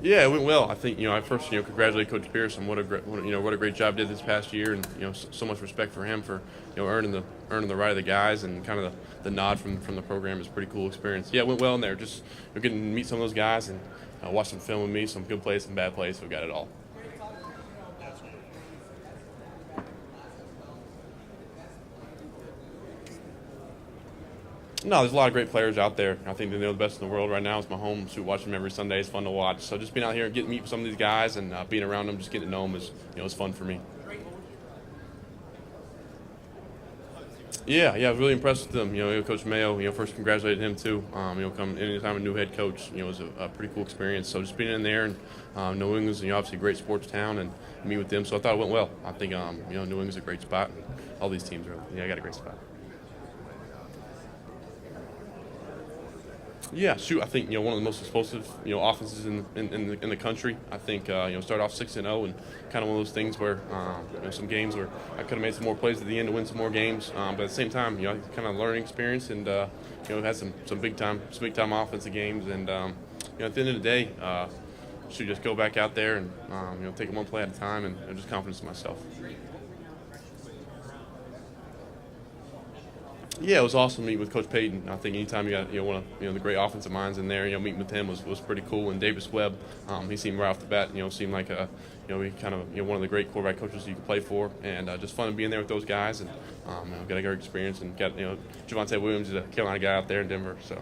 Yeah, it went well. I think I first congratulate Coach Pierce on what a great job he did this past year, and so much respect for him for earning the right of the guys, and kind of the nod from the program is a pretty cool experience. Yeah, it went well in there. Just getting to meet some of those guys and watch some film with me, some good plays, some bad plays. So we got it all. No, there's a lot of great players out there. I think they're the best in the world right now. It's my home. So watching them every Sunday is fun to watch. So just being out here and getting to meet some of these guys and being around them, just getting to know them is fun for me. Yeah, I was really impressed with them. Coach Maye, first congratulated him too. Come anytime a new head coach, was a pretty cool experience. So just being in there and New England's, obviously a great sports town, and meet with them. So I thought it went well. I think, New England's a great spot. And all these teams are, I got a great spot. Yeah, shoot. I think one of the most explosive offenses in the country. I think start off 6-0, and kind of one of those things where some games where I could have made some more plays at the end to win some more games. But at the same time, kind of learning experience, and had some big time offensive games. And at the end of the day, should just go back out there and take it one play at a time, and just confidence in myself. Yeah, it was awesome to meet with Coach Payton. I think anytime you got one of the great offensive minds in there, meeting with him was pretty cool. And Davis Webb, he seemed right off the bat, seemed like he kind of one of the great quarterback coaches you could play for, and just fun to be in there with those guys, and got a great experience, and got Javonte Williams is a Carolina guy out there in Denver, so.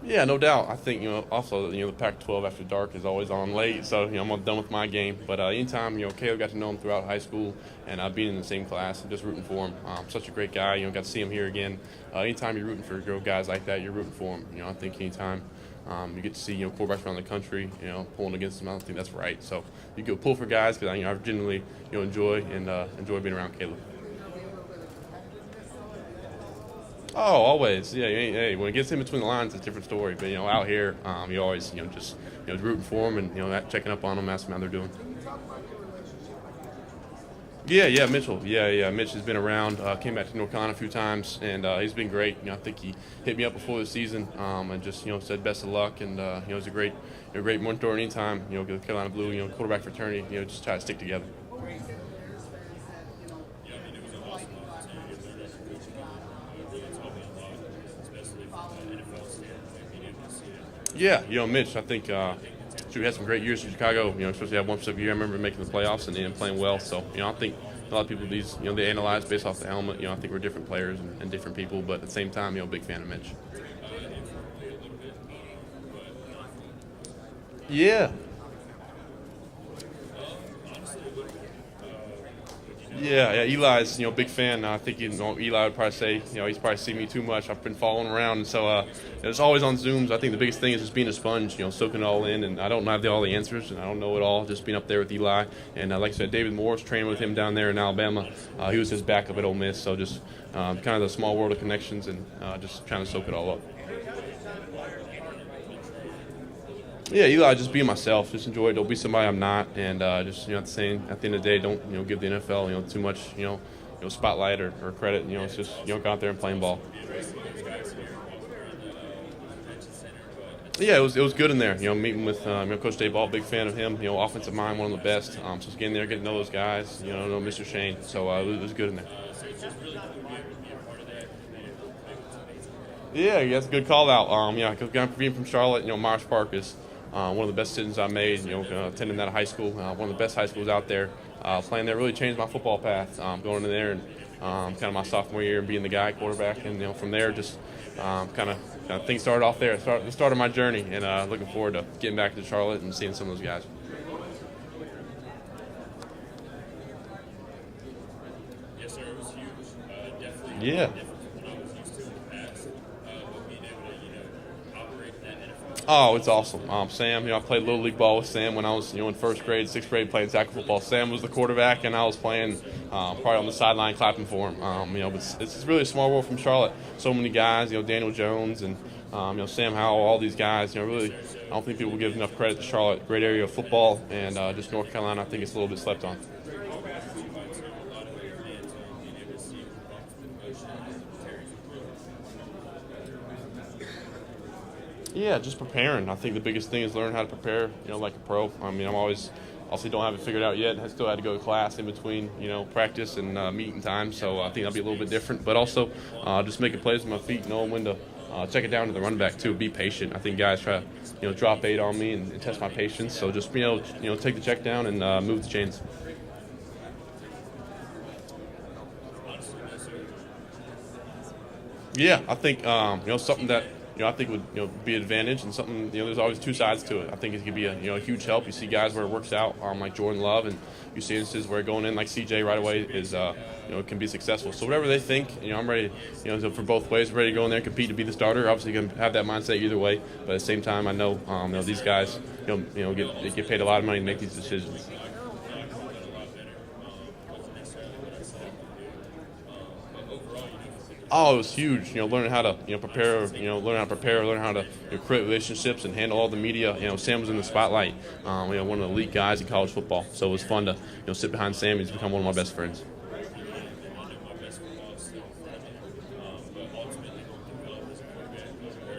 Yeah, no doubt. I think also the Pac-12 after dark is always on late, so I'm done with my game. But anytime Caleb got to know him throughout high school, and being in the same class and just rooting for him. Such a great guy. Got to see him here again. Anytime you're rooting for guys like that, you're rooting for him. I think anytime you get to see quarterbacks around the country, pulling against them, I don't think that's right. So you go pull for guys, because I genuinely enjoy being around Caleb. Oh, always. Yeah. Hey, when it gets in between the lines, it's a different story. But out here, you always just rooting for them, and checking up on them, asking how they're doing. Yeah, Mitchell. Yeah. Mitch has been around. Came back to Norcon a few times, and he's been great. I think he hit me up before the season, and just said best of luck, and he's a great mentor anytime. The Carolina Blue quarterback fraternity. Just try to stick together. Yeah, Mitch, I think he had some great years in Chicago, especially that one year. I remember making the playoffs and playing well. So, I think a lot of people, they analyze based off the helmet. I think we're different players and different people, but at the same time, big fan of Mitch. Yeah. Yeah, Eli's, big fan. I think Eli would probably say, he's probably seen me too much. I've been following around, and so it's always on Zooms. I think the biggest thing is just being a sponge, soaking it all in. And I don't have all the answers, and I don't know it all. Just being up there with Eli, and like I said, David Moore's training with him down there in Alabama. He was his backup at Ole Miss, so just kind of the small world of connections, and just trying to soak it all up. Yeah, Eli, just be myself. Just enjoy it. Don't be somebody I'm not, and just at the end of the day, don't give the NFL too much spotlight or credit. It's just go out there and playing ball. Yeah, it was good in there. Meeting with Coach Dave Ball, big fan of him. Offensive mind, one of the best. So just getting there, getting to know those guys. Know Mr. Shane. So it was good in there. Yeah, that's a good call out. Because being from Charlotte, Myers Park is one of the best decisions I made. Attending that high school, one of the best high schools out there. Playing there really changed my football path. Going in there and kind of my sophomore year and being the guy quarterback, and from there just kind of things started off there. The start of my journey, and looking forward to getting back to Charlotte and seeing some of those guys. Yes, sir. It was huge. Definitely. Yeah. Different from what I was used to in the past. Being able to, operate in that NFL. Oh, it's awesome. Sam, I played Little League ball with Sam when I was, in first grade, sixth grade, playing tackle football. Sam was the quarterback, and I was playing probably on the sideline clapping for him. But it's really a small world from Charlotte. So many guys, Daniel Jones and Sam Howell, all these guys. Really, I don't think people give enough credit to Charlotte. Great area of football, and just North Carolina, I think it's a little bit slept on. Yeah, just preparing. I think the biggest thing is learning how to prepare, like a pro. I'm always, obviously don't have it figured out yet. I still had to go to class in between, practice and meeting time. So I think that'll be a little bit different. But also just making plays with my feet, knowing when to check it down to the running back too. Be patient. I think guys try to, drop 8 on me and test my patience. So just, take the check down and move the chains. Yeah, I think, something that, I think would be an advantage and something, there's always two sides to it. I think it could be a huge help. You see guys where it works out, like Jordan Love, and you see instances where going in like CJ right away is, can be successfget. So whatever they think, I'm ready, for both ways, ready to go in there and compete to be the starter. Obviously, you can have that mindset either way, but at the same time, I know, these guys, get paid a lot of money to make these decisions. Oh, it was huge. Learning how to prepare. Learn how to create relationships and handle all the media. Sam was in the spotlight. One of the elite guys in college football. So it was fun to sit behind Sam. He's become one of my best friends.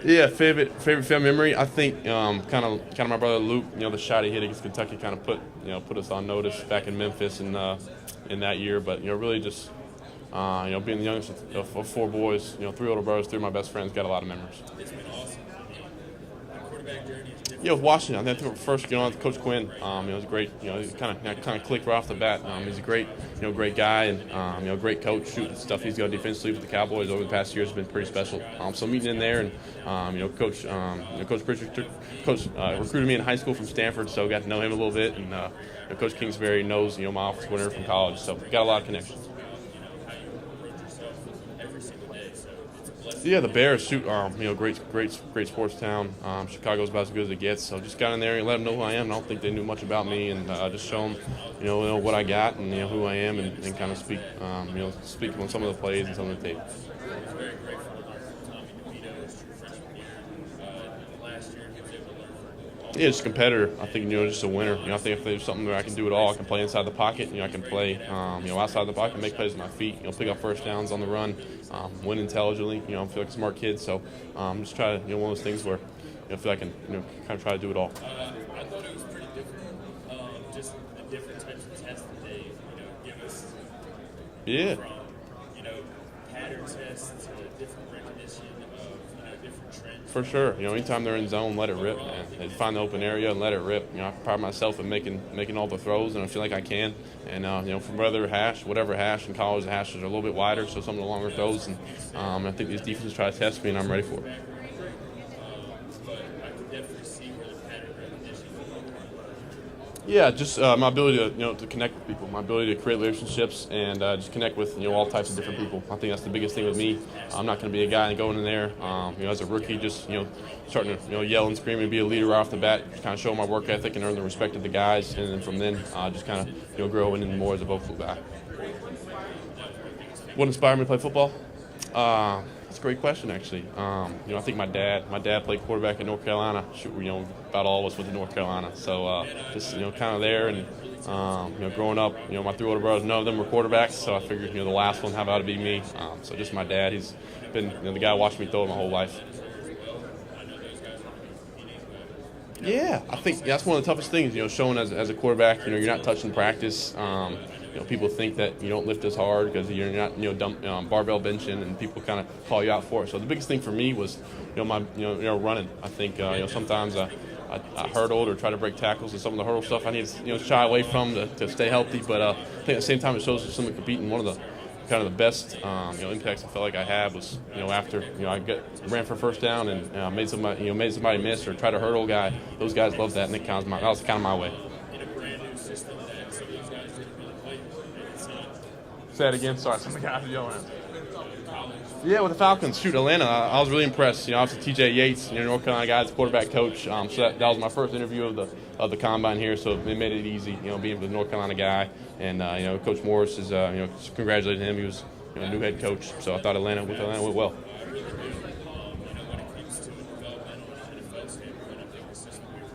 Yeah, favorite film memory. I think kind of my brother Luke. The shot he hit against Kentucky kind of put us on notice back in Memphis in that year. But really just. Being the youngest of 4 boys, 3 older brothers, 3 of my best friends, got a lot of memories. It's been awesome. Quarterback journey is different. Yeah, with Washington, I think first, Coach Quinn, it was great. He kind of clicked right off the bat. He's a great guy and great coach. Shooting stuff he's done defensively with the Cowboys over the past years has been pretty special. So meeting in there and Coach Pritchard, recruited me in high school from Stanford, so got to know him a little bit. And Coach Kingsbury knows my office winner from college, so got a lot of connections. Yeah, the Bears shoot. Great sports town. Chicago's about as good as it gets. So just got in there and let them know who I am. I don't think they knew much about me, and just show them, what I got and who I am, and kind of speak on some of the plays and some of the tape. Very grateful to learn from Tommy DeVito as your freshman year. Last year, he was able to learn from Yeah, just a competitor. I think just a winner. I think if there's something that I can do it all, I can play inside the pocket. I can play outside the pocket, make plays with my feet. Pick up first downs on the run, win intelligently. I feel like a smart kid. So just try to one of those things where I feel like I can kind of try to do it all. I thought it was pretty different. Just the different types of tests that they give us. Yeah. From pattern tests to different recognition of different trends. For sure. Anytime they're in zone, let it rip, man. They find the open area and let it rip. I pride myself in making all the throws, and I feel like I can. And, from whatever hash in college, the hashes are a little bit wider, so some of the longer throws. And I think these defenses try to test me, and I'm ready for it. But I can definitely see where the pattern recognition. Yeah, just my ability to connect with people, my ability to create relationships, and just connect with all types of different people. I think that's the biggest thing with me. I'm not going to be a guy going in there, as a rookie, just starting to yell and scream and be a leader right off the bat, kind of show my work ethic and earn the respect of the guys, and then from then just kind of grow in more as a vocal guy. What inspired me to play football? That's a great question, actually. I think my dad played quarterback in North Carolina. About all of us went to North Carolina. So just kind of there, and growing up, my 3 older brothers, none of them were quarterbacks. So I figured, the last one, how about it be me? So just my dad. He's been the guy watching me throw it my whole life. Yeah, I think that's one of the toughest things. Showing as a quarterback, you're not touching practice. People think that you don't lift as hard because you're not, barbell benching, and people kind of call you out for it. So the biggest thing for me was, running. I think, sometimes I hurdled or tried to break tackles, and some of the hurdle stuff I need to, shy away from to stay healthy. But I think at the same time it shows that someone competing. One of the kind of the best, impacts I felt like I had was, after, I ran for first down and made somebody miss or try to hurdle a guy. Those guys love that, and that was kind of my way. In a brand new system that some of these guys didn't really play. Say that again. Sorry, some of the guys are yelling at me. Yeah, with the Falcons, Atlanta, I was really impressed. Obviously TJ Yates, North Carolina guy, quarterback coach. So that was my first interview of the combine here, so it made it easy, being with the North Carolina guy. And Coach Morris is, congratulating him. He was a new head coach, so I thought Atlanta went well. When it comes to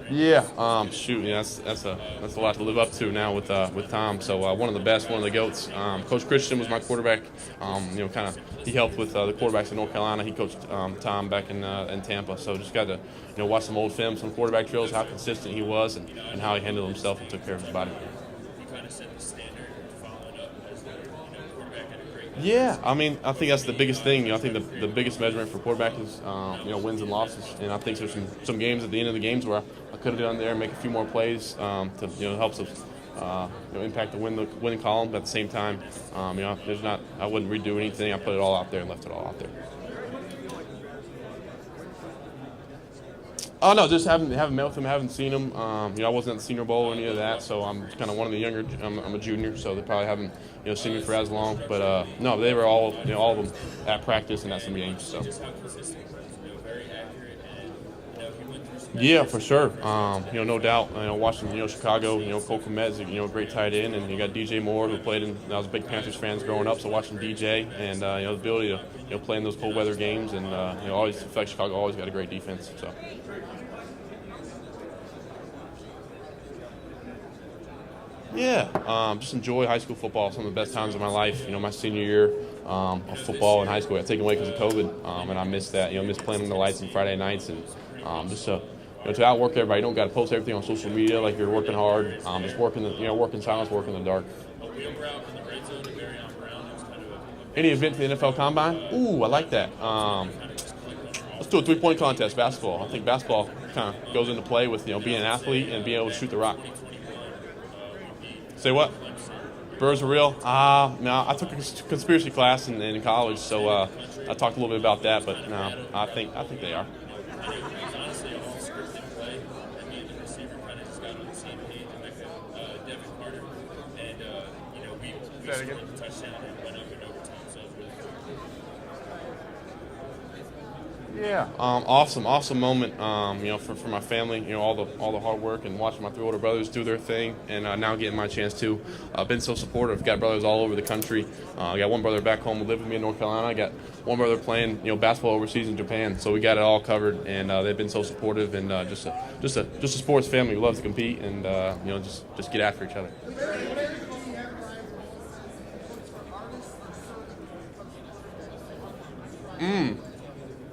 Yeah, shoot, yeah, that's a lot to live up to now with Tom. So one of the best, one of the goats. Coach Christian was my quarterback. Kind of he helped with the quarterbacks in North Carolina. He coached Tom back in Tampa. So just got to watch some old film, some quarterback drills, how consistent he was, and how he handled himself and took care of his body. He kind of set the standard, following up as the quarterback at a great level. Yeah, I mean, I think that's the biggest thing. I think the biggest measurement for quarterback is wins and losses. And I think there's some games at the end of the games where I could have done there, make a few more plays to help us impact the winning column. But at the same time, there's not. I wouldn't redo anything. I put it all out there and left it all out there. Oh no, just haven't met with him, haven't seen him. I wasn't at the Senior Bowl or any of that, so I'm kind of one of the younger. I'm a junior, so they probably haven't seen me for as long. But no, they were all of them at practice and at some games. So. Just how consistent he was, very accurate, and he went through some. Yeah, for sure. No doubt. Watching Chicago, Cole Kmet's a great tight end, and you got DJ Moore who played in. I was a big Panthers fans growing up, so watching DJ and the ability to play in those cold weather games, and always feel like Chicago always got a great defense. So. Yeah, just enjoy high school football. Some of the best times of my life. My senior year of football in high school got taken away because of COVID, and I missed that. Missed playing on the lights on Friday nights, and just to outwork everybody. You don't got to post everything on social media like you're working hard. Just working work in silence, work in the dark. A wheel route in the red zone to Marion Brown. It was kind of Any event in the NFL Combine? Ooh, I like that. Let's do a three-point contest, basketball. I think basketball kind of goes into play with being an athlete and being able to shoot the rock. Say what? Birds are real? No, I took a conspiracy class in college, so I talked a little bit about that. But no, I think they are. honestly all scripted play. I mean, the receiver kind of just got on the same page, and Devin Carter, and we scored the touchdown and went up in overtime, so it was really cool. Yeah, awesome moment. For my family, all the hard work and watching my three older brothers do their thing, and now getting my chance to. I've been so supportive. Got brothers all over the country. I got one brother back home who lived with me in North Carolina. I got one brother playing basketball overseas in Japan. So we got it all covered, and they've been so supportive and just a sports family who loves to compete and just get after each other.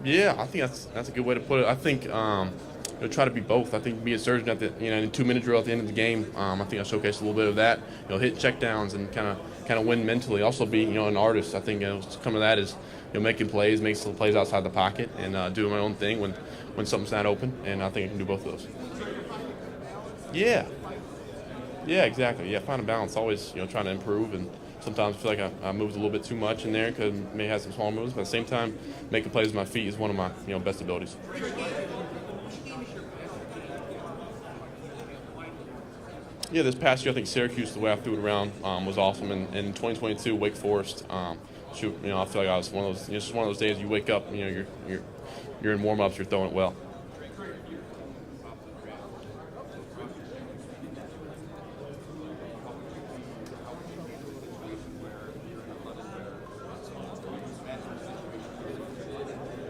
Yeah, I think that's a good way to put it. I think try to be both. I think be a surgeon at the in a 2-minute drill at the end of the game. I think I showcased a little bit of that. Hit check downs and kind of win mentally. Also be an artist. I think some of that is making plays, making some plays outside the pocket, and doing my own thing when something's not open. And I think I can do both of those. Yeah, exactly. Yeah, find a balance. Always trying to improve and. Sometimes I feel like I moved a little bit too much in there because may have some small moves, but at the same time, making plays with my feet is one of my best abilities. Yeah, this past year I think Syracuse, the way I threw it around was awesome, and in 2022 Wake Forest, I feel like I was one of those. It's just one of those days you wake up, you're in warm-ups, you're throwing it well.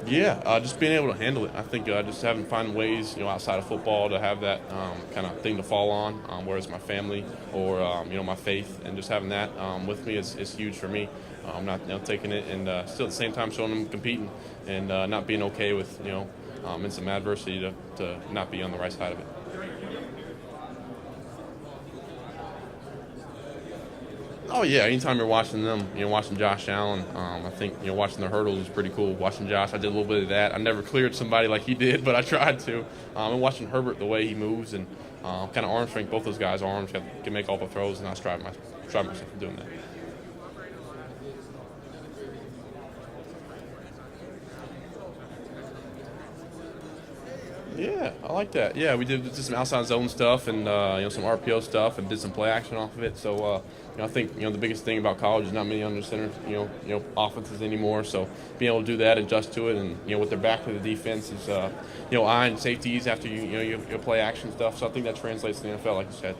Yeah, just being able to handle it. I think just having find ways, outside of football to have that kind of thing to fall on, whether it's my family or my faith, and just having that with me is huge for me. I'm not taking it and still at the same time showing them competing and not being okay with in some adversity to not be on the right side of it. Oh yeah, anytime you're watching them, watching Josh Allen, I think watching the hurdles is pretty cool. Watching Josh, I did a little bit of that. I never cleared somebody like he did, but I tried to. And watching Herbert, the way he moves and kind of arm strength, both those guys' arms can make all the throws, and I strive myself in doing that. Yeah, I like that. Yeah, we did some outside zone stuff and some RPO stuff and did some play action off of it. So I think the biggest thing about college is not many under center offenses anymore. So being able to do that, adjust to it, and with their back to the defense is eyeing safeties after you play action stuff. So I think that translates to the NFL, like you said.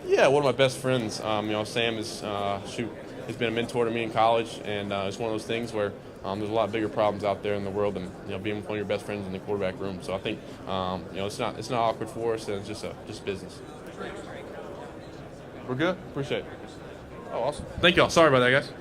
Yeah, one of my best friends. Sam is he's been a mentor to me in college, and it's one of those things where There's a lot bigger problems out there in the world than being with one of your best friends in the quarterback room. So I think it's not awkward for us, and it's just business. We're good. Appreciate it. Oh, awesome. Thank y'all. Sorry about that, guys.